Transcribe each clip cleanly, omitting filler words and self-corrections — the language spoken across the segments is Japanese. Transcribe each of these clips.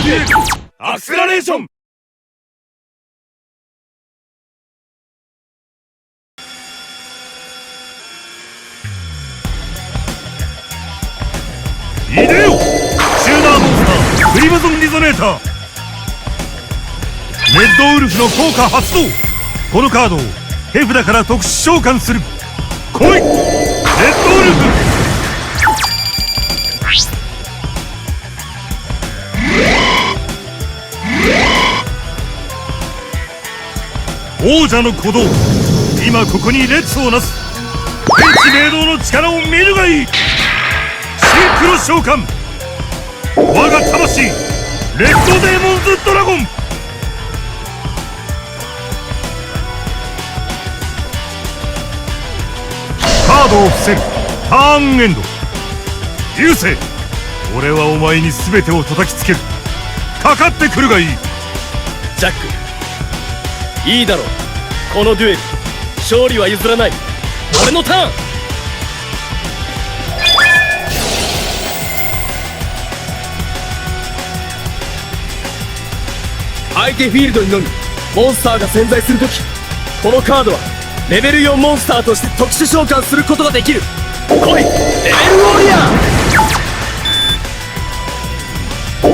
デュエルアクセラレーション。いでよ、チューナーモンスタークリムゾンリゾネーター。レッドウルフの効果発動。このカードを手札から特殊召喚する。来いレッドウルフ。王者の鼓動、今ここに列をなす。天地明道の力を見るがいい。シンクロ召喚。我が魂レッドデーモンズドラゴン。カードを伏せる。ターンエンド。流星、俺はお前に全てを叩きつける。かかってくるがいい。ジャック、いいだろう。このデュエル勝利は譲らない。俺のターン。相手フィールドにのみモンスターが潜在するとき、このカードはレベル4モンスターとして特殊召喚することができる。来いレベルウォリア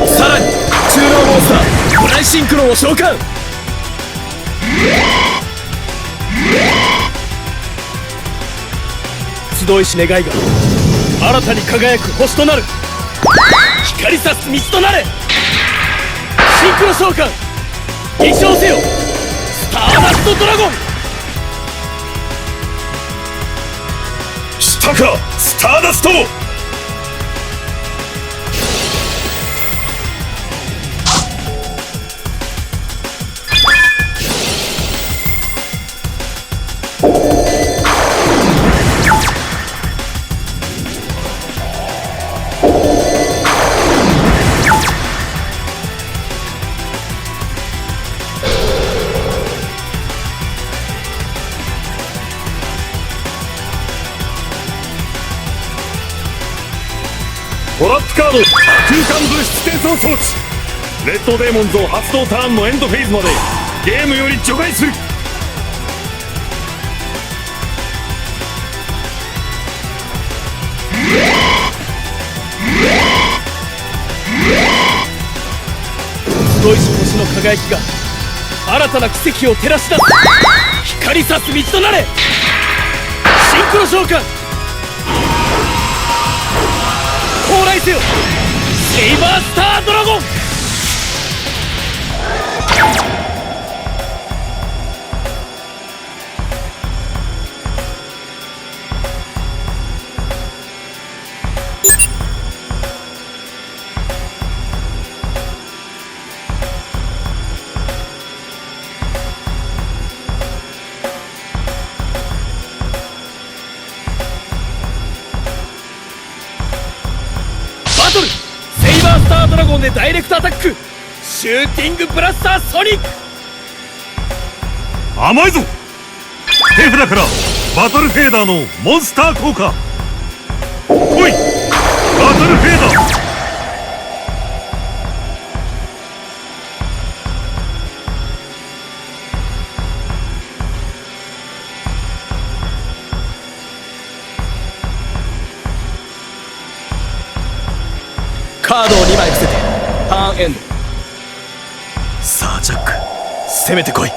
ー。さらに中濃モンスターフライシンクロンを召喚。集いし願いが新たに輝く星となる。光さす道となれ。シンクロ召喚飛翔せよスターダストドラゴン。したかスターダスト。トラップカード空間物質転送装置。レッドデーモンズを発動ターンのエンドフェーズまでゲームより除外する。集いし星の輝きが新たな奇跡を照らし出す。光さす道となれ。シンクロ召喚到来せよセイバースタードラゴン。バトルセイバースタードラゴンでダイレクトアタック。シューティングブラスターソニック。甘いぞ。手札からバトルフェーダーのモンスター効果。来いバトルフェーダー。カードを2枚伏せてターンエンド。さあジャック攻めてこい。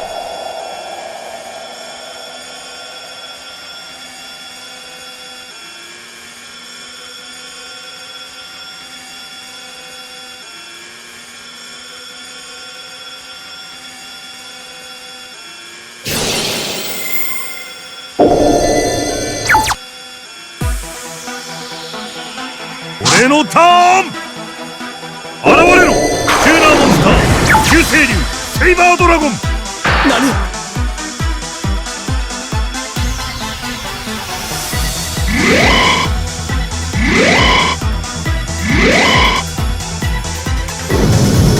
俺のターン。現れろチューナーモンスター急星竜セイバードラゴン。何。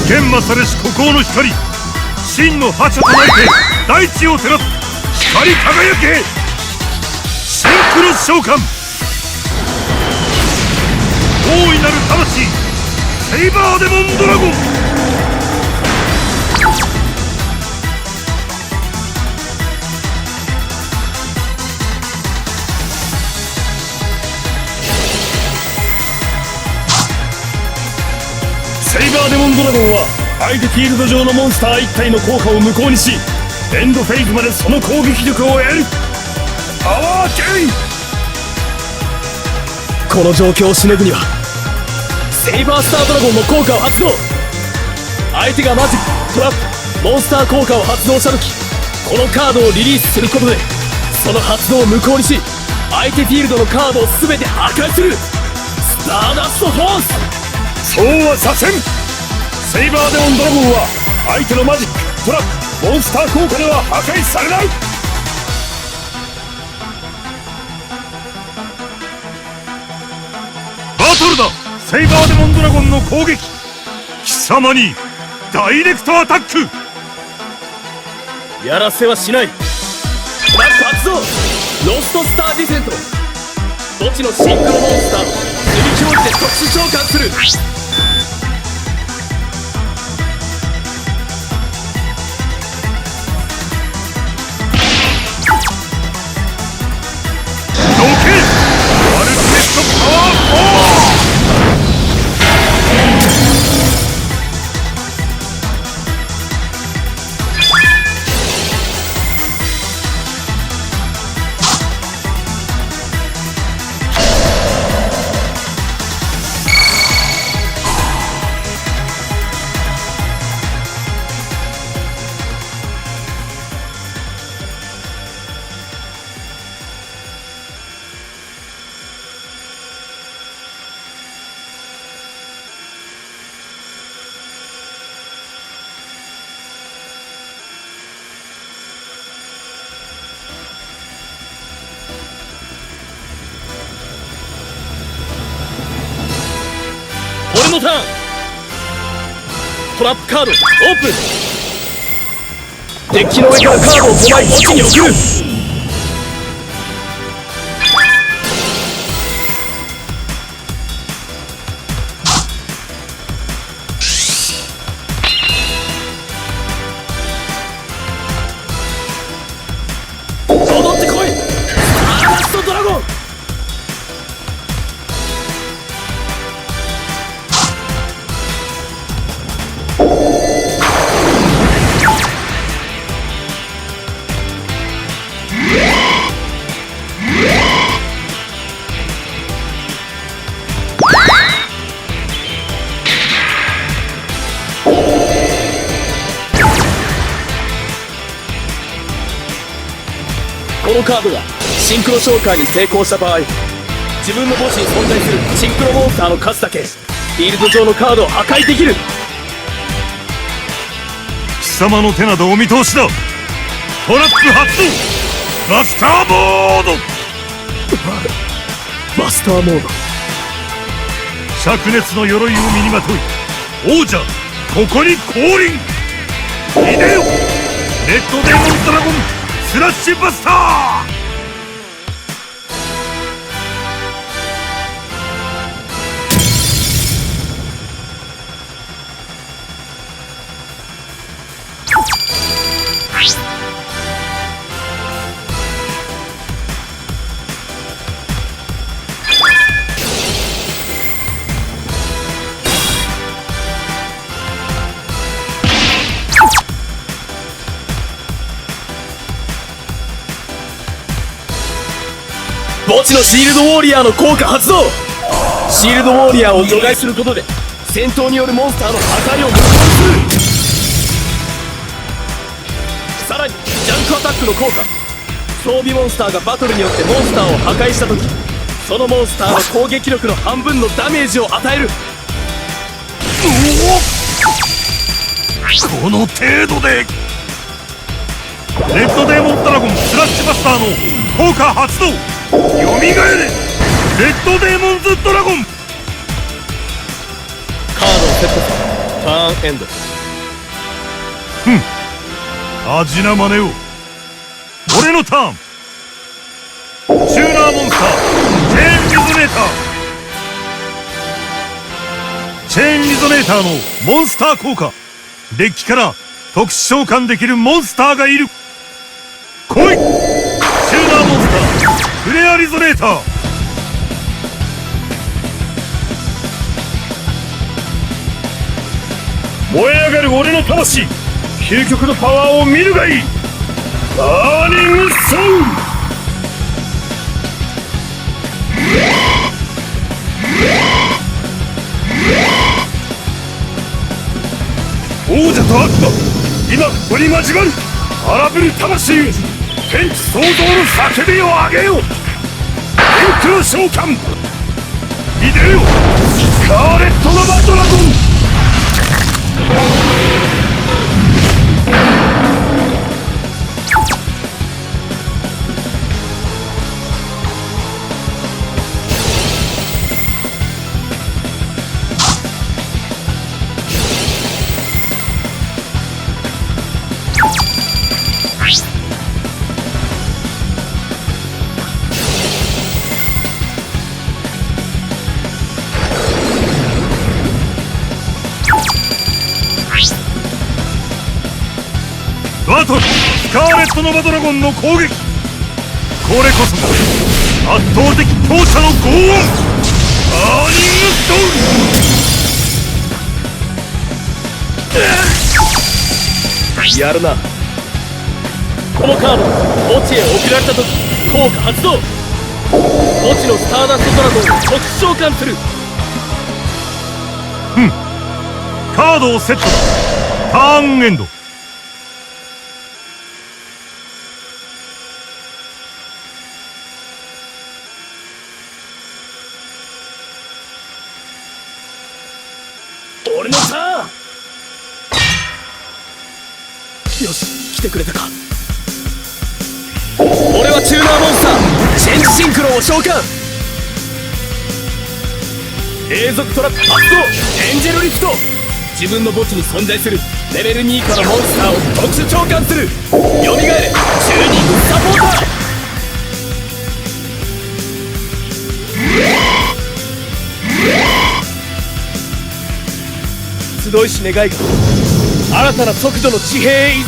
研磨されし孤高の光、真の覇者となりて大地を照らす。光り輝けシンクロ召喚。大いなる魂セイバーデモンドラゴン。セイバーデモンドラゴンは相手フィールド上のモンスター1体の効果を無効にし、エンドフェーズまでその攻撃力を得る。パワーケイン。この状況をしのぐにはセイバースタードラゴンの効果を発動。相手がマジック、トラップ、モンスター効果を発動した時、このカードをリリースすることでその発動を無効にし、相手フィールドのカードを全て破壊する。スターダストフォース。そうはさせん。セイバーデモンドラゴンは相手のマジック、トラップ、モンスター効果では破壊されない。バトルだ。セイバーデモンドラゴンの攻撃。貴様にダイレクトアタック。やらせはしない。トラップ発動。ロストスターディセント。墓地のシンクロモンスターを水表示で特殊召喚する。どけ。アルティメットパワー4。俺のターン。トラップカードオープン。デッキの上からカードを5枚墓地に送る。戻ってこい。スターダストドラゴン。このカードがシンクロ召喚に成功した場合、自分の墓地に存在するシンクロモンスターの数だけフィールド上のカードを破壊できる。貴様の手などお見通しだ。トラップ発動。マスターモード。マスターモード。灼熱の鎧を身にまとい、王者ここに降臨。いでよ、レッドデーモンドラゴンスラッシュバスター。墓地のシールドウォーリアーの効果発動。シールドウォーリアーを除外することで戦闘によるモンスターの破壊を無効にする。さらにジャンクアタックの効果。装備モンスターがバトルによってモンスターを破壊した時、そのモンスターの攻撃力の半分のダメージを与える。この程度でレッドデーモンドラゴンスラッシュバスターの効果発動。よみがえれレッドデーモンズドラゴン。カードをセットする。ターンエンド。味な真似を。俺のターン。チューナーモンスターチェーンリゾネーター。チェーンリゾネーターのモンスター効果。デッキから特殊召喚できるモンスターがいる。来い。チューナーモンスターフレアリゾネーター。燃え上がる俺の魂、究極のパワーを見るがいい。バーニングソウル。王者と悪魔、今ここに交わる。荒ぶる魂よ、天地創造の叫びを上げよう。天空召喚、いでよ、スカーレット・ノバドラゴン。バトル、スカーレット・ノバドラゴンの攻撃。これこそが圧倒的強者の轟音、バーニングストーン。やるな。このカード墓地へ送られた時効果発動。墓地のスターダストドラゴンを特殊召喚する。カードをセットだ。ターンエンド。俺のターン。よし、来てくれたか。俺はチューナーモンスターチェンジシンクロを召喚。永続トラップ発動。エンジェルリフト。自分の墓地に存在するレベル2以下のモンスターを特殊召喚する。よみがえれチューニングサポーター。集いし願いが新たな速度の地平へ誘う。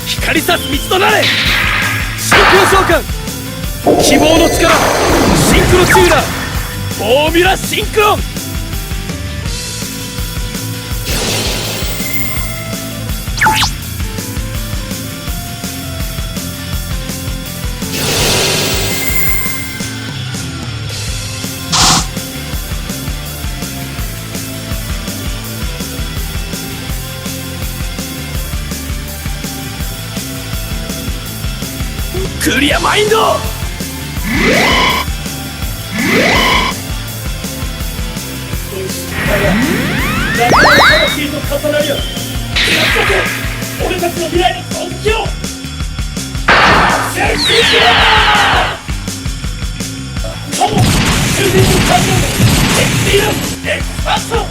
光さす道となれ。シンクロ召喚。希望の力シンクロチューナーフォーミュラシンクロン。クリアマインド。仲間魂と重なり合う。俺たちの未来の尊敬をセルシーだ。カモン、終電の感情でエクスティラスエクスパッション。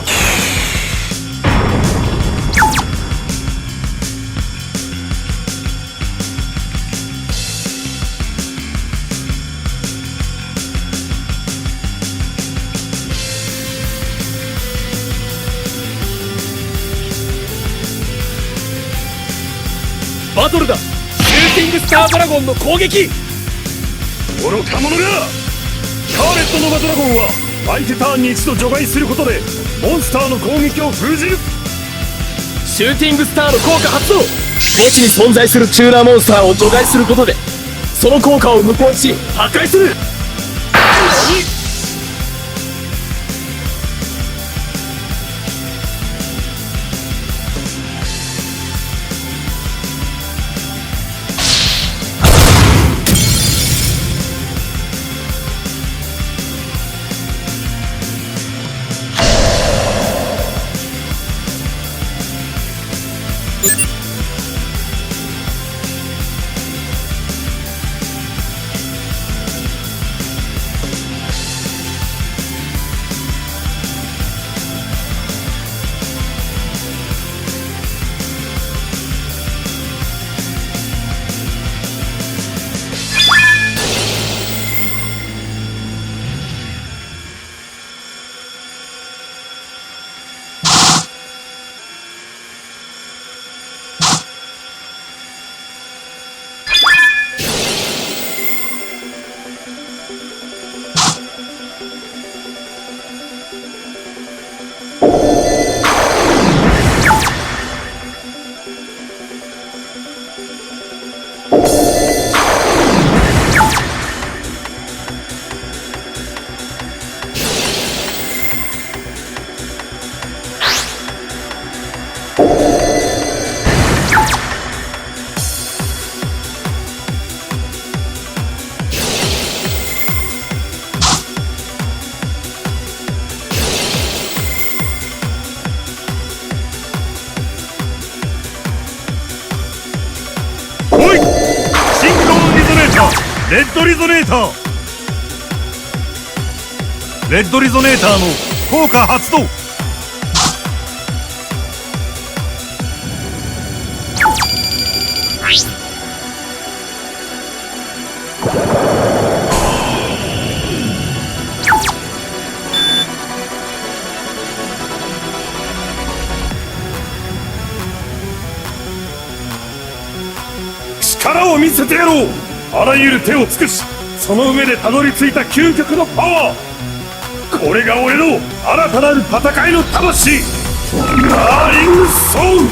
バトルだ。シューティングスタードラゴンの攻撃。愚か者が。スカーレット・ノバドラゴンは相手ターンに一度除外することでモンスターの攻撃を封じる。シューティングスターの効果発動。墓地に存在するチューナーモンスターを除外することでその効果を無効にし破壊する。ドリゾネーター。レッドリゾネーターの効果発動。力を見せてやろう。あらゆる手を尽くし、その上でたどり着いた究極のパワー。これが俺の新たなる戦いの魂、ダーリングソウル。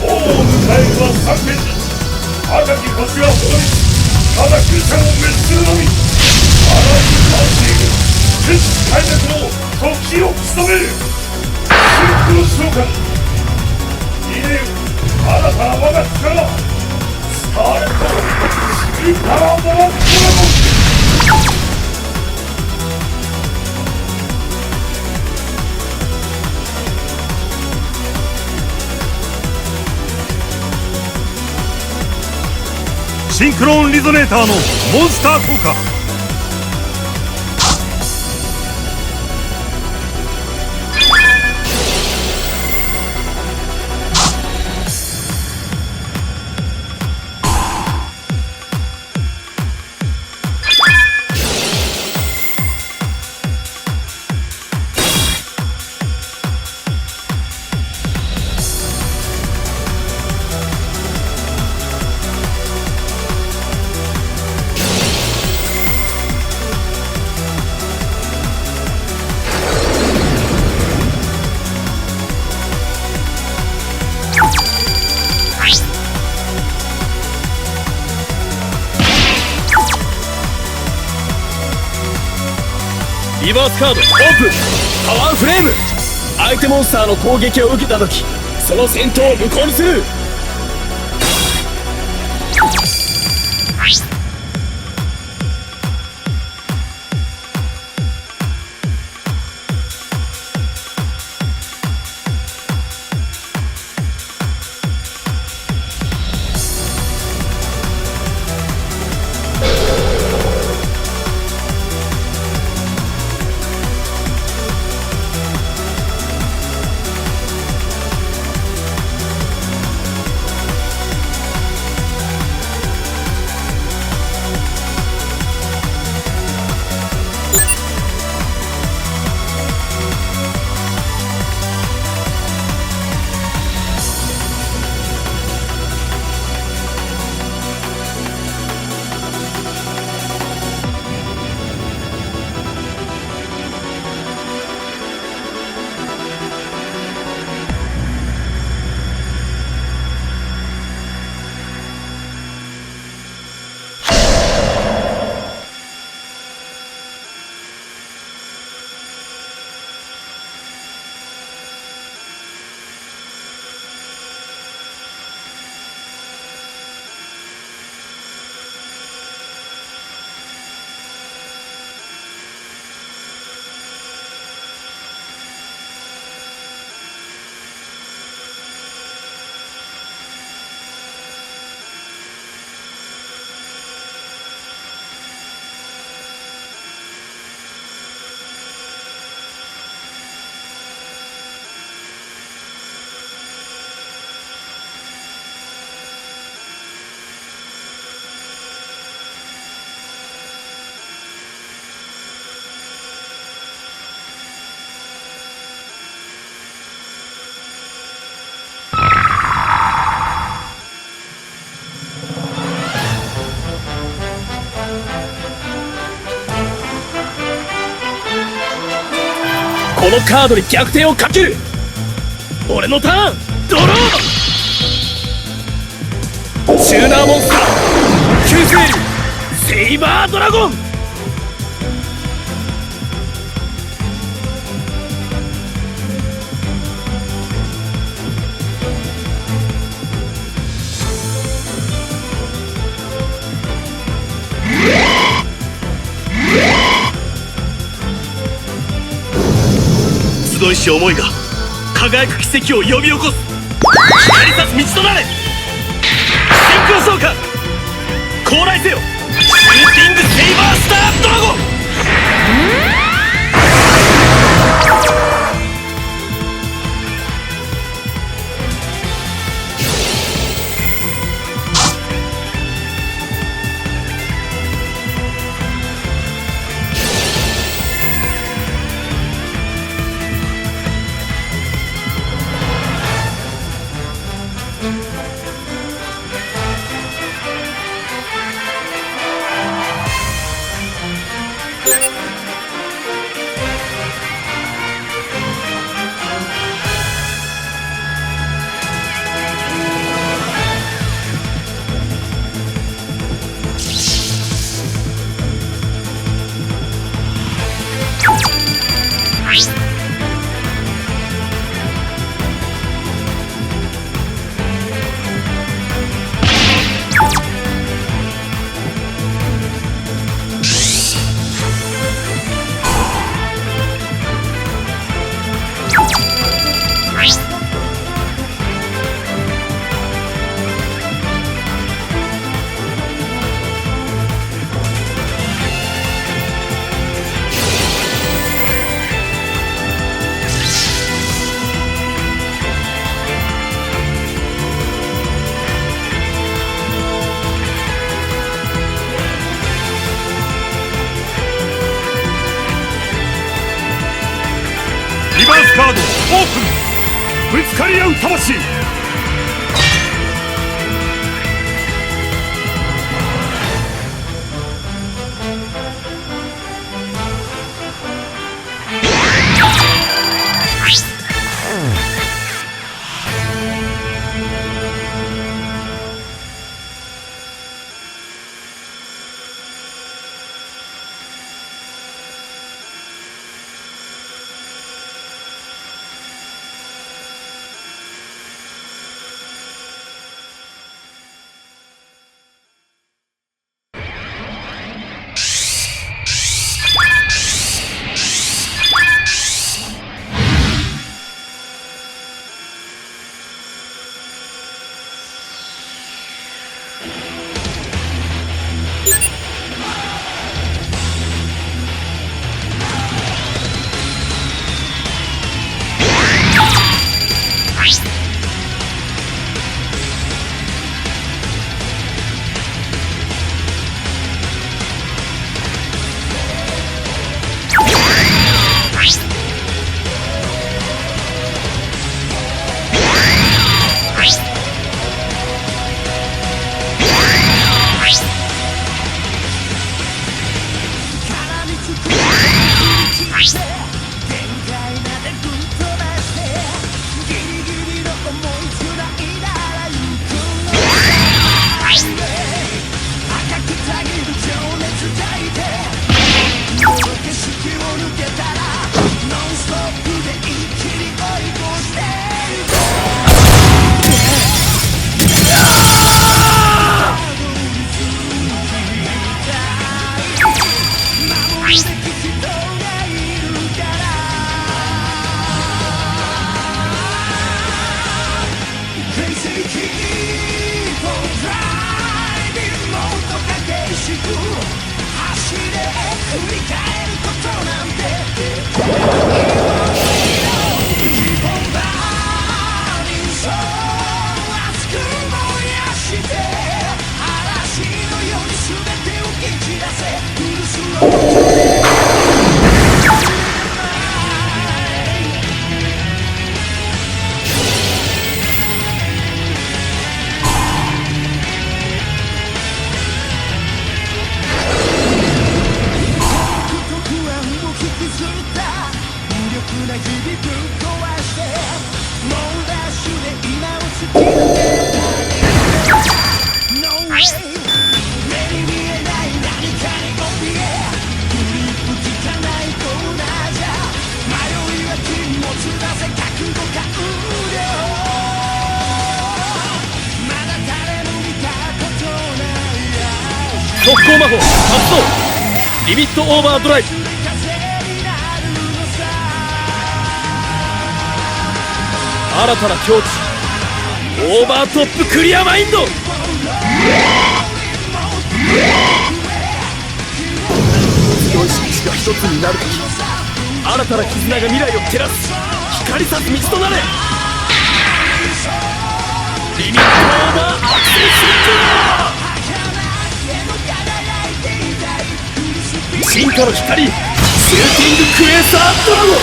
王を迎えるは三剣士。赤き星は滅び、ただ空間を滅するのみ。あらゆる魂、天使開拓の時を務める。シンクロ召喚。入れよ、新たな我が力。スターレット、スーパーモアドラゴン。シンクロンリゾネーターのモンスター効果。リバースカードオープン。パワーフレーム。相手モンスターの攻撃を受けた時、その戦闘を無効にする。このカードに逆転をかける。俺のターン、ドロー。チューナーモンスター救世竜セイバードラゴン。集いし思いが輝く奇跡を呼び起こす。光さす道となれ。シンクロ召喚高来せよ。シューティングセイバースタードラゴン。リバースカードオープン。ぶつかり合う魂。速攻魔法発動。リミットオーバードライブ。新たな境地オーバートップクリアマインド。強い意志が一つになるとき、新たな絆が未来を照らす光さす道となれ。リミットオーバーアクセルシンク進化の光シューティングクエーサードラゴン。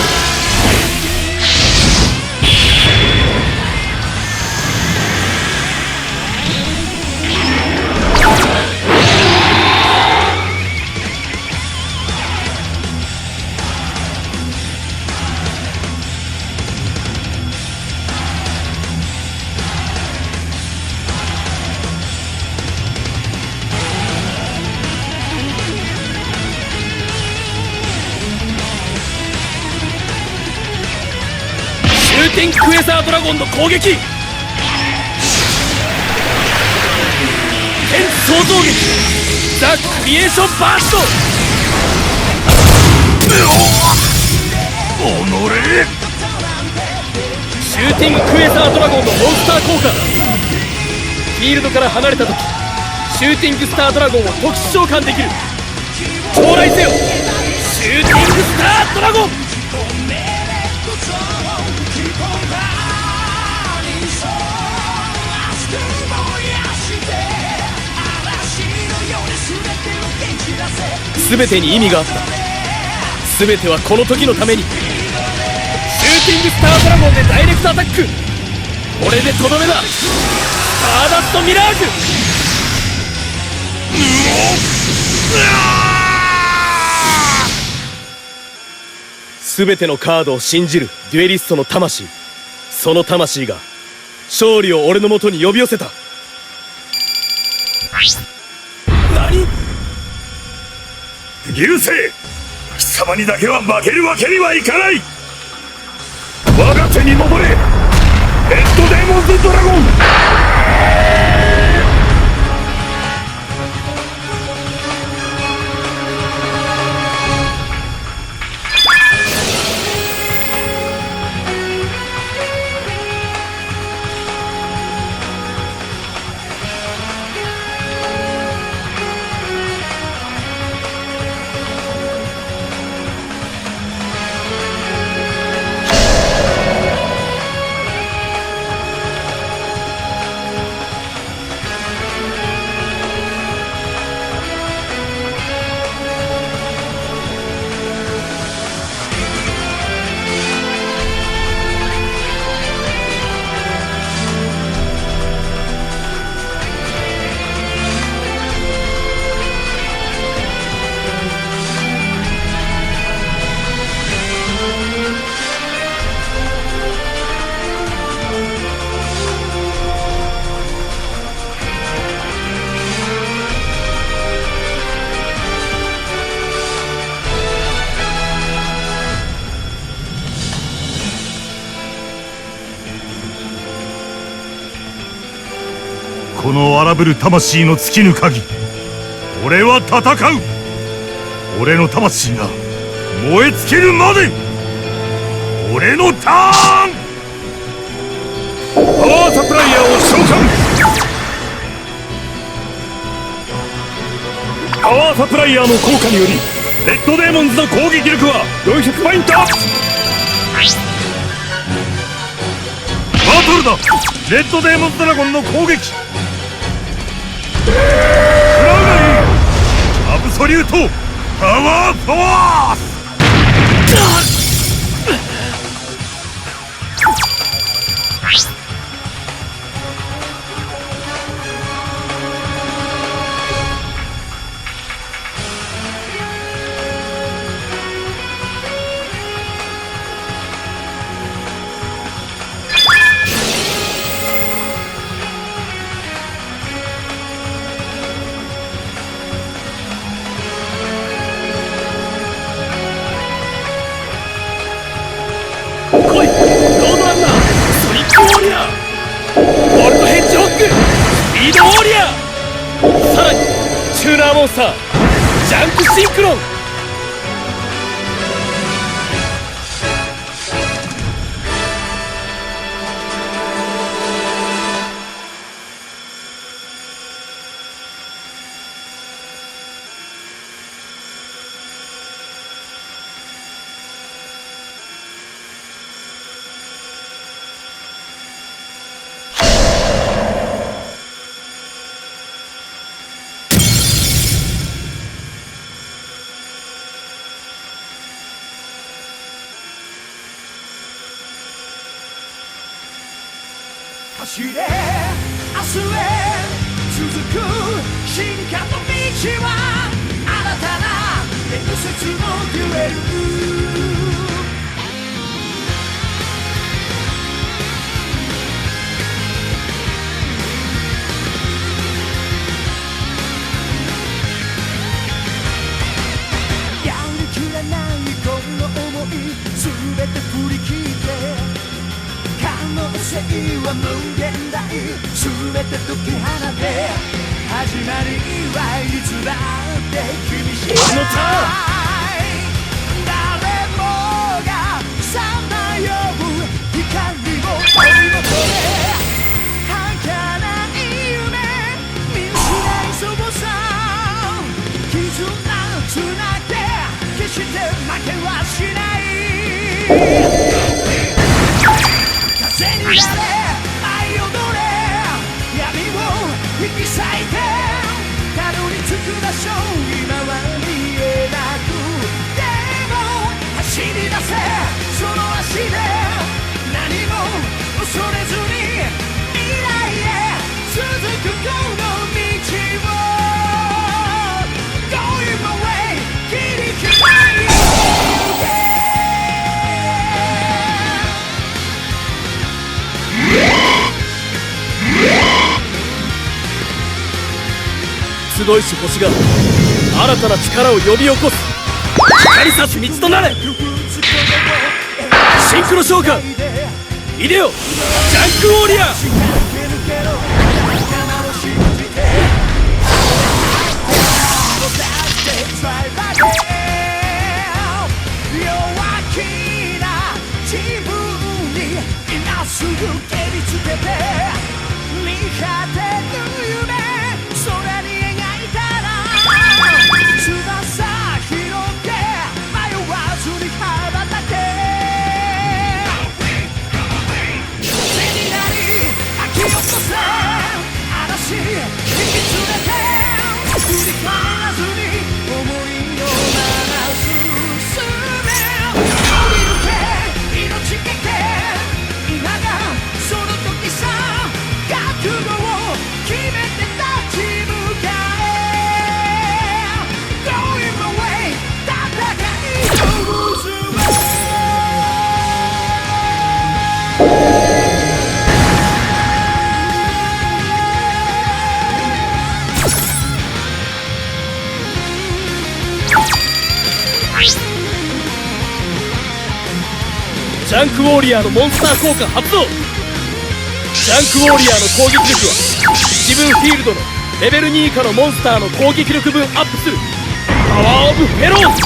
シューティングクエーサードラゴンの攻撃。天地創造劇ザ・クリエーションバースト。おのれシューティングクエーサードラゴンのモンスター効果。フィールドから離れた時シューティングスタードラゴンを特殊召喚できる。将来せよシューティングスタードラゴン。全てに意味があった。全てはこの時のために。シューティングスタードラゴンでダイレクトアタック。これでとどめだ。スターダストミラージュ。全てのカードを信じるデュエリストの魂。その魂が勝利を俺のもとに呼び寄せた。何？許せ。貴様にだけは負けるわけにはいかない。我が手に戻れレッドデーモンズドラゴン。この荒ぶる魂の尽きぬ限り俺は戦う。俺の魂が燃え尽きるまで。俺のターン。パワーサプライヤーを召喚。パワーサプライヤーの効果によりレッドデーモンズの攻撃力は400ポイントアップ。バトルだ。レッドデーモンズドラゴンの攻撃。食らうがいい。アブソリュートパワーフォース。来いロードランナーソニックウォリアーボルトヘッジホッグスピードウォリアー。さらにチューナーモンスタージャンプシンクロン。走れ明日へ続く進化の道は新たな伝説のデュエルやりきれないこの想い全て振り切って可能性は無限大全て解き放て始まりはいつだって君しかない誰もがさまよう光を追い求め儚い夢見失いそうさ絆つなげ決して負けはしない風になれ舞い踊れ闇を引き裂いてたどり着く場所今は見えなくでも走り出せその足で何も恐れずに未来へ続くこの道を Going my way 切り開いて集いし星が新たな力を呼び起こす光さす道となれシンクロ召喚イデオジャンクウォーリア弱気な自分に今すぐ蹴りつけて見果てぬ夢空に描いたら翼広げ迷わずに羽ばたけ風になり吐き起こせ嵐引き連れて振り返らずに思いのまま進め降り抜け命懸け今がその時さ覚悟を決めて立ち向かえ Going my way 戦いの渦ジャンクウォーリアーのモンスター効果発動ジャンクウォーリアーの攻撃力は自分フィールドのレベル2以下のモンスターの攻撃力分アップするパワーオブフェローズ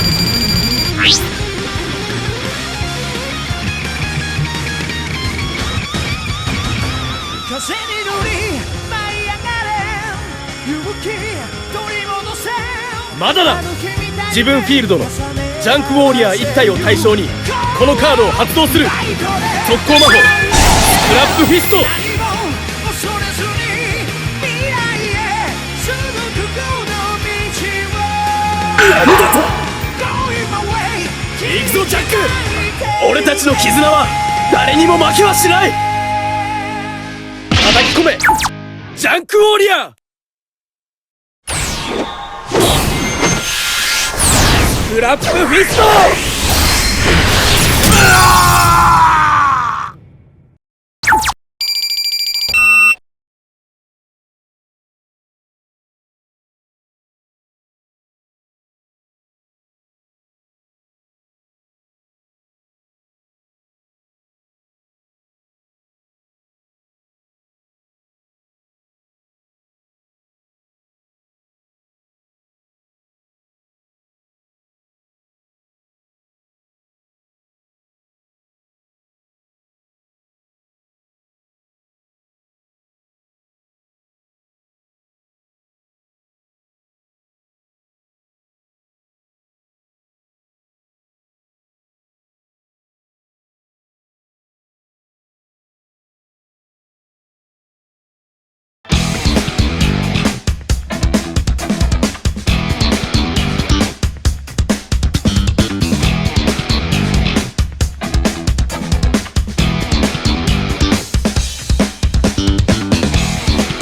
風に乗り舞い上がれ勇気取り戻せまだだ自分フィールドのジャンクウォーリアー1体を対象にこのカードを発動する速攻魔法スクラップフィスト何も恐れずに未来へ続くこの道をなんだと Going my way 行くぞジャック俺たちの絆は誰にも負けはしない叩き込めジャンクウォーリアースクラップフィスト